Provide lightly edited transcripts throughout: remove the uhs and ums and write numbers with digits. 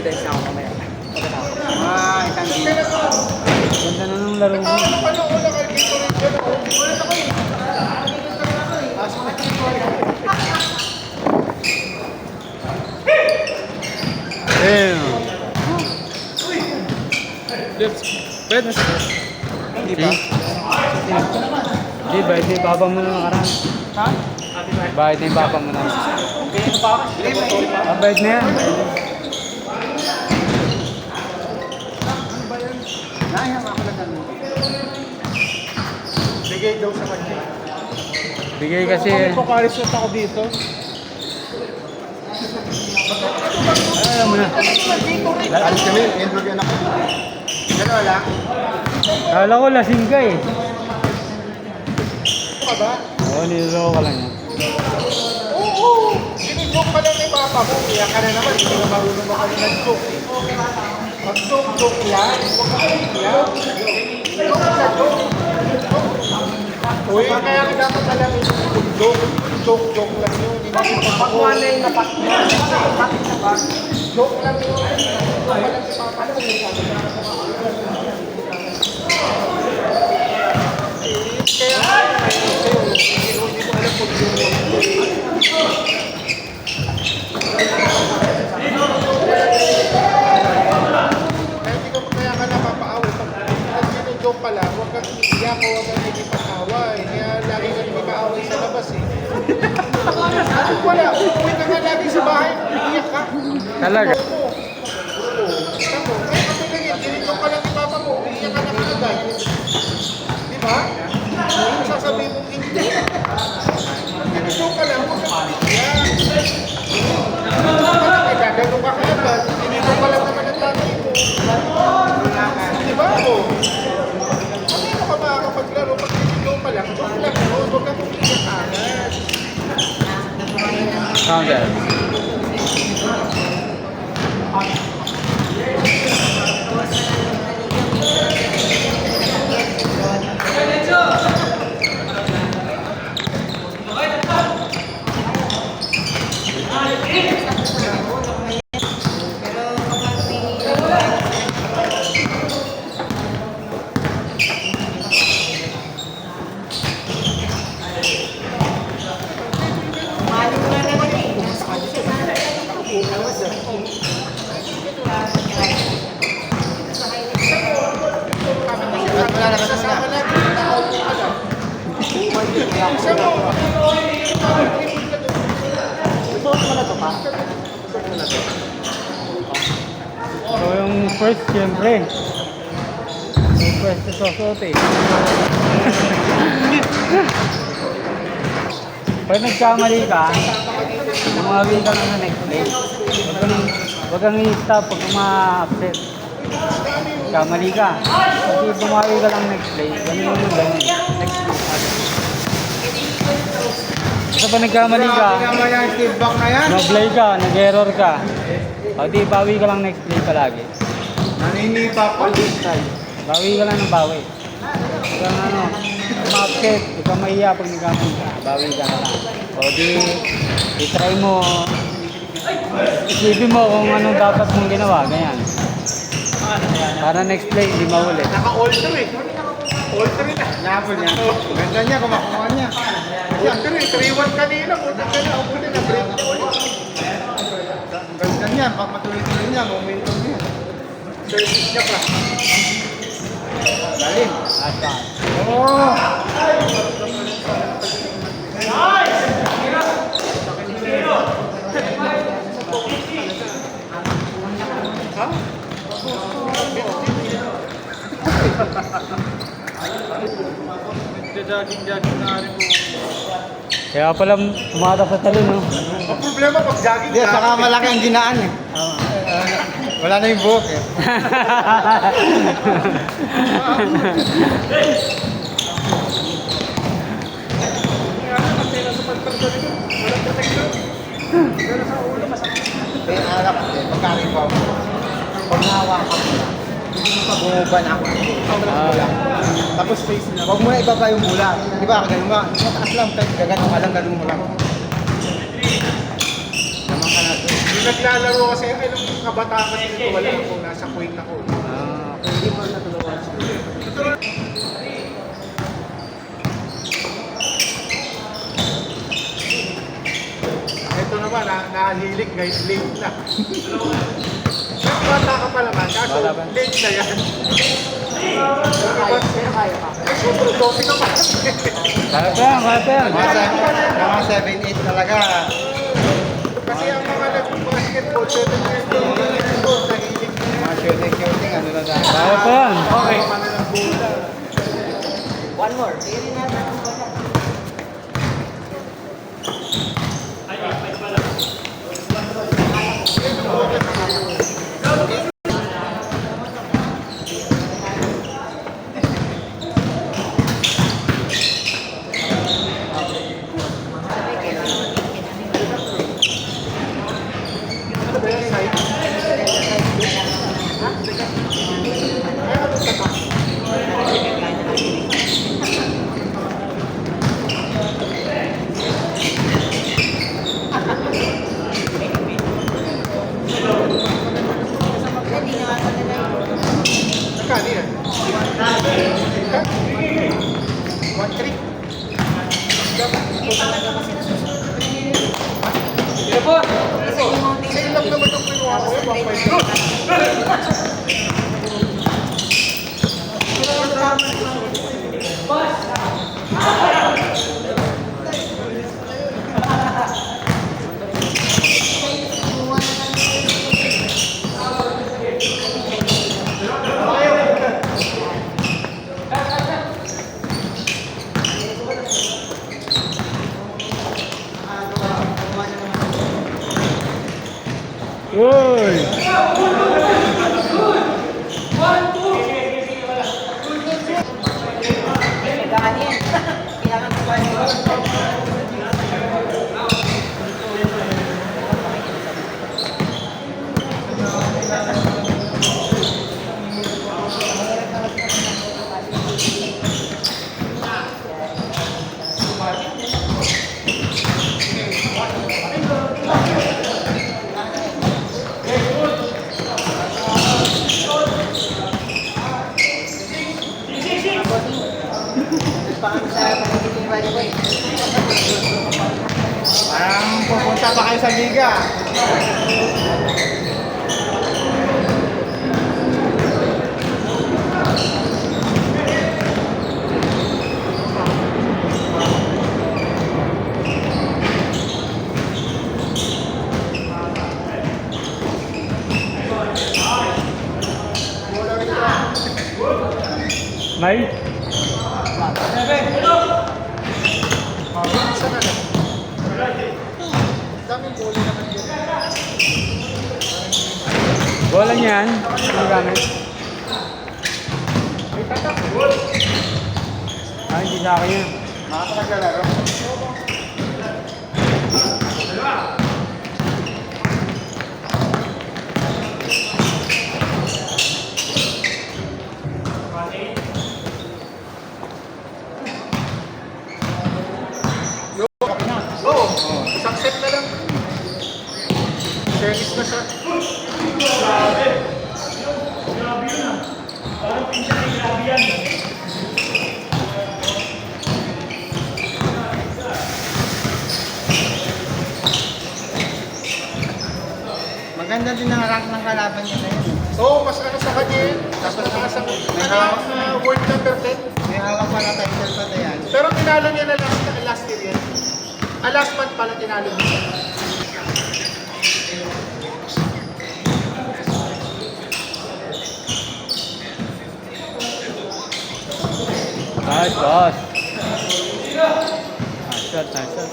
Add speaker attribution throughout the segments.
Speaker 1: evidence na ako mamaya.
Speaker 2: Isang dito.
Speaker 3: Ganda na ng laro mo. Eh.
Speaker 1: Pwede na siya. Hindi ba?
Speaker 3: Di ba? Di babang mo na nakaraan.
Speaker 1: Ha?
Speaker 3: Bayad na yung babang mo na. Bayad na yan.
Speaker 2: Nahihang ako lang ganun. Bigay daw sa kanya.
Speaker 3: Bigay kasi.
Speaker 1: Pokarisot ako dito.
Speaker 3: Alam mo na.
Speaker 2: Alis kami, interview anak ko. Gano'n lang?
Speaker 3: Kala ko lasing ka eh.
Speaker 2: Ano ka ba?
Speaker 3: Oo, niloloko ka lang yan.
Speaker 2: Oo! Sinijoke pa lang ni Papa mo. Kaya ka na naman, hindi ka marunong ako nag-joke. Mag-joke yan. Huwag ka iiyak. Joke na joke. Uy, kaya ka dapat alam yung joke lang yun. Pagkuhan na yung napakyan. Joke lang yun. Joke pa lang si Papa mo. Kaya hindi ko alam kung kaya ka napapaaway. Pag joke pala, huwag kang iiyak o huwag kang nagipag-away. Kaya lagi ka nagpag-away sa labas eh. Ano wala? Uwi ka nga lagi sa bahay, iiyak ka.
Speaker 3: Talaga?
Speaker 2: Oo. Kaya kasi ganyan, ginigyan ka lang ni Papa mo, iiyak ka na kaagad. Di ba? Ano sasabihin mong hindi? Ginigyan ka lang, huwag kang iiyak. Gagano ka kaagad, ginigyan ka lang naman ang tatay mo. Di ba? Ano ka makakapaglaro pag ginigyan ka lang? Joke lang, huwag kang umiiyak agad.
Speaker 3: Counter.
Speaker 2: Sasama natin, nakaupo ka lang. Isa mo,
Speaker 3: So yung first, siyempre. Yung first susot eh. Pag nagkamali ka, umawi ka lang sa next day. Huwag kang i-stop pag ma-upset. Kamali ka. Kasi bumawi ka lang next day. Ganun yung ganun. Next day. Basta pag nagkamali ka,
Speaker 2: naman yung feedback na yan.
Speaker 3: mag-play ka, nag-error ka. O di, bawi ka lang next play palagi.
Speaker 2: Naninipa pa.
Speaker 3: Bawi ka lang ng bawi. Huwag kang ano, ma-upset, huwag kang mahiya pag nagkamali ka. Bawi ka na lang. O di, i-try mo. Isipin mo kung anong dapat mong ginawa, ganyan. Para next play, hindi maulit.
Speaker 2: Naka-alter eh. Alter na. Napol niya. Ganda niya, kumakuha niya. Siyempre, 3-1 kanina. Punta ka na. Ako na, na-break niya ulit. Ganda niya. Pag matuloy-tuloy niya, momentum niya. Service niya pa. Galing.
Speaker 3: Asa.
Speaker 2: Oh! Ha? Jogging na rin po.
Speaker 3: Kaya pala tumatak sa talon, no?
Speaker 2: Ang problema pag jogging
Speaker 1: Hindi, saka malaki ang dinaan eh. Wala na yung buhok eh. Kaya alak kasi, pagkakin ko ako. Pag nahawakan mo lang, bumuban ako. Tapos face na. Huwag mo na ibaba yung mula. Di ba? Ganun nga. Mataas lang. Gagano ka lang. Ganun mo lang. Naman ka na ito.
Speaker 2: naglalaro kasi, ay, nung kabataan kasi nito, wala ako, nasa Kuwait ako.
Speaker 3: Ah, hindi mo natulungan.
Speaker 2: Ito naman, nahilig, guys, late na. Bata ka pa naman, kaso
Speaker 3: Bata pa.
Speaker 2: late na yan. Ay, super dose ka pa.
Speaker 3: Kaya pa yan, kaya pa yan.
Speaker 1: Mga 7-8 talaga.
Speaker 2: Kasi ang mga nag-basketball, 7 years old, nahilig na yan.
Speaker 1: Mga shooting, ano na dahil.
Speaker 3: Kaya pa yan.
Speaker 2: Okay. Paano ng bola?
Speaker 1: One more.
Speaker 2: Ano ba yung side? Ay, ano sa top? Magkano yan? 1-3. Sa'yo lang naman yung kinuha ko yun, 1-5.
Speaker 3: Uy!
Speaker 2: Parang pupunta pa kayo sa liga.
Speaker 3: May?
Speaker 2: Isa na lang. Daming bola naman yun.
Speaker 3: Bola niyan. Ano gamit?
Speaker 2: May tatak.
Speaker 3: Ah, hindi sa akin yan.
Speaker 2: Mga ka naglalaro. Oo, isang set na lang. Tennis na siya.
Speaker 1: Maganda din ang rank ng kalaban niya na yun.
Speaker 2: Oo, mas ano sa kanya yun. Tapos nasa world number 10.
Speaker 1: May hawak pa na title pa na yan.
Speaker 2: Pero tinalo niya na last year yan. Last month pala tinalo niya.
Speaker 3: Nice pass. Nice shot, nice shot.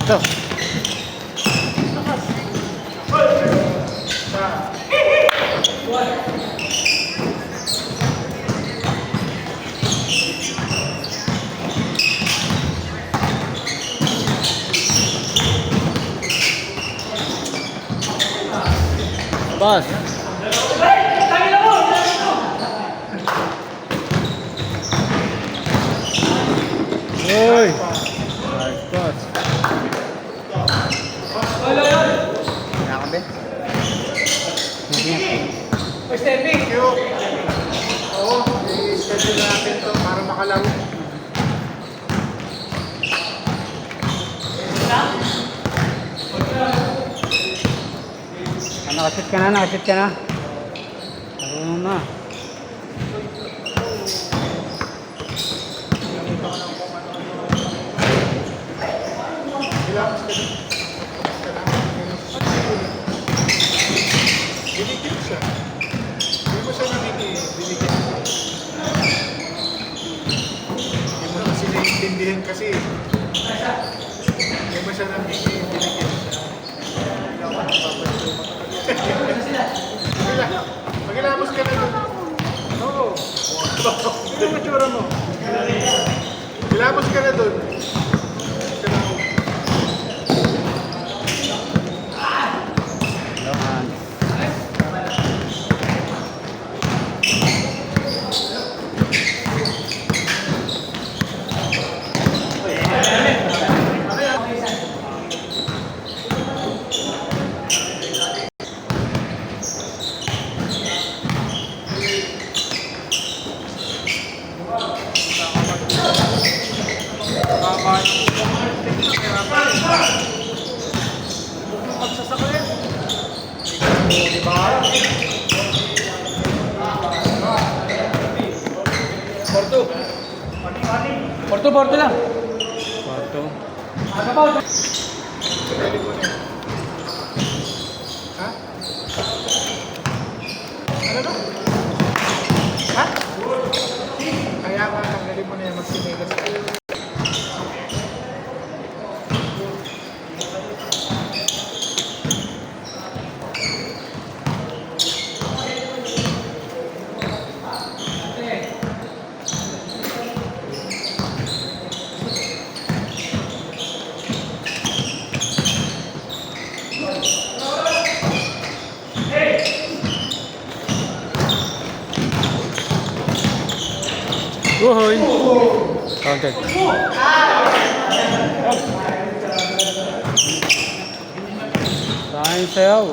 Speaker 3: Ito. Boss. Uy. Nice boss.
Speaker 1: Nakakabe.
Speaker 2: Thank you. Oo, i-schedule natin to para makalaro.
Speaker 3: Nakasit ka na, nakasit ka na. Marunong na.
Speaker 2: Diligid siya. Hindi mo siya diligid. Hindi mo kasi naiintindihan kasi. Hindi mo siya diligid siya. Magilamos ka na doon. Oo. Ito yung matsura mo. Magilamos ka na doon.
Speaker 3: Lohan. Porto lang. Porto.
Speaker 2: Ha? Ano ba? Ha? Kaya ka, tanggalin mo na yung magsinigas ka.
Speaker 3: Uhoy. Counted. Sayang sayaw.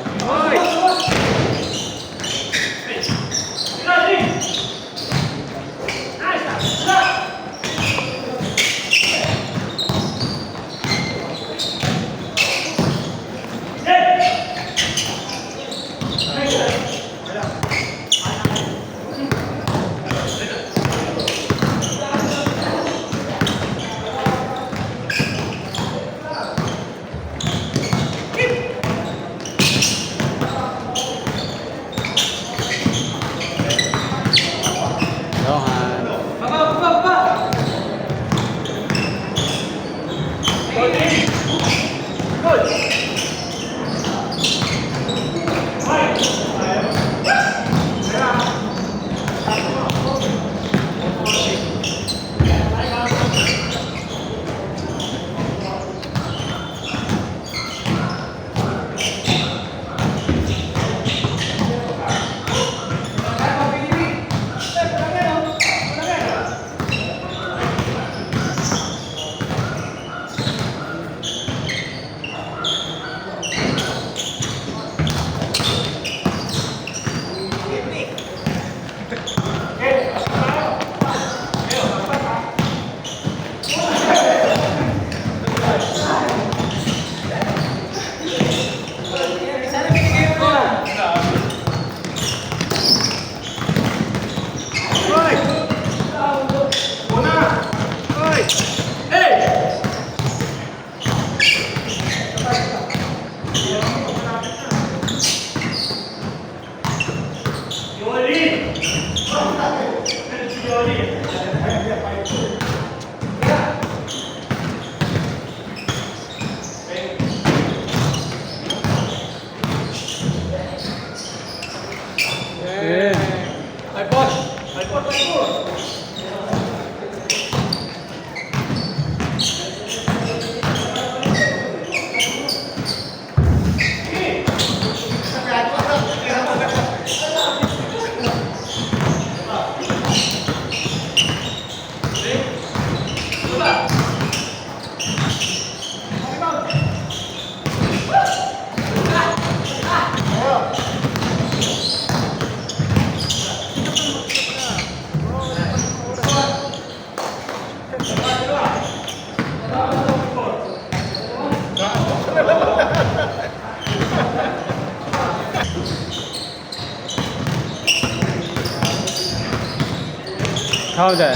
Speaker 3: How that?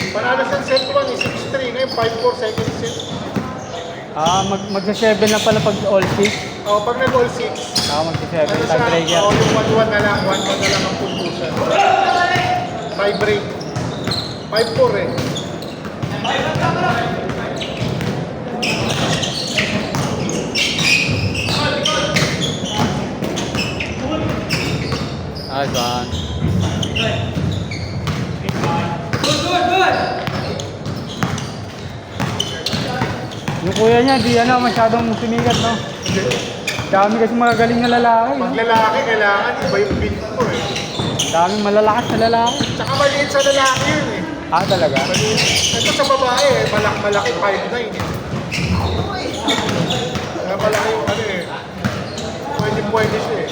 Speaker 2: Panalo sa set 1 is 6-3. Ngayon 5-4 second set.
Speaker 3: Magsa-7 na pala pag all 6.
Speaker 2: O, pag nag-all 6,
Speaker 3: Magsa-7.
Speaker 2: ano siya?
Speaker 3: Tiebreaker.
Speaker 2: O, yung 1-1 na lang. 1-1 na lang ang puntusan. Tie break. 5-4 eh.
Speaker 3: Saan? Yung kuya niya, di masyadong sumikat, no? Dami kasi magagaling na lalaki, no?
Speaker 2: Pag lalaki, kailangan iba yung beat ko eh.
Speaker 3: Daming malalakas na lalaki.
Speaker 2: Tsaka maliit sa lalaki yun eh.
Speaker 3: Talaga?
Speaker 2: Maliit. Ito sa babae eh, malaki 5'9" eh. Kaya malaki yung ano eh. Pwede siya eh.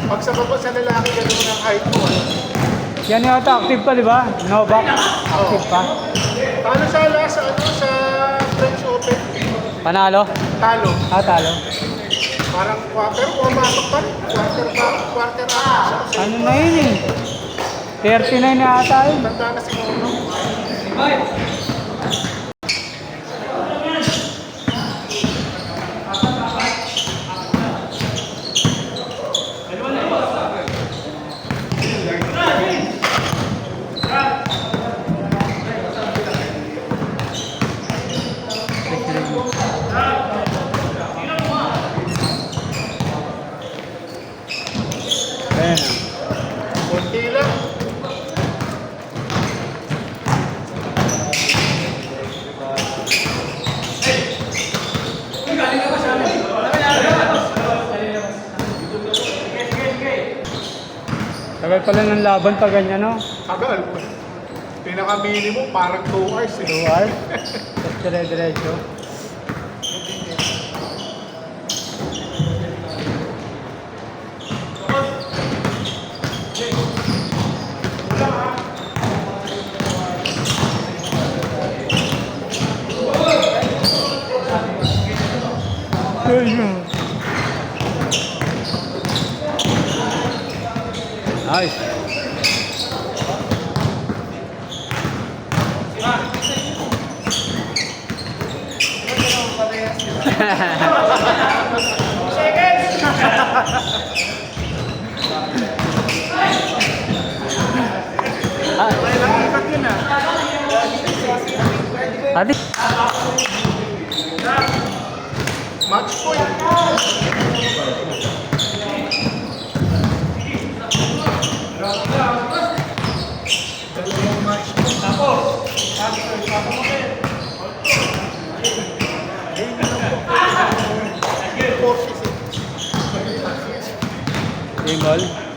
Speaker 2: Pag sa lalaki, ganun ang height mo eh.
Speaker 3: Yan yata, active pa, di ba? Novak, active pa.
Speaker 2: Talo sa French Open.
Speaker 3: Panalo?
Speaker 2: Talo.
Speaker 3: Talo.
Speaker 2: Parang pero pumasok pa rin. Quarter up.
Speaker 3: Ano na yun eh? 39 na ata yun.
Speaker 2: Tanda na si Mono.
Speaker 3: Ayan.
Speaker 2: Kunti lang.
Speaker 3: Tagal pala ng laban pa ganyan, no?
Speaker 2: Tagal. Pinaka-minimum parang 2 hours eh.
Speaker 3: 2 hours. Tapos dire-diretso. Nice.
Speaker 2: Ikat yun ah.
Speaker 3: Adi.
Speaker 2: Match point. Dalawang match point.
Speaker 3: Game ball.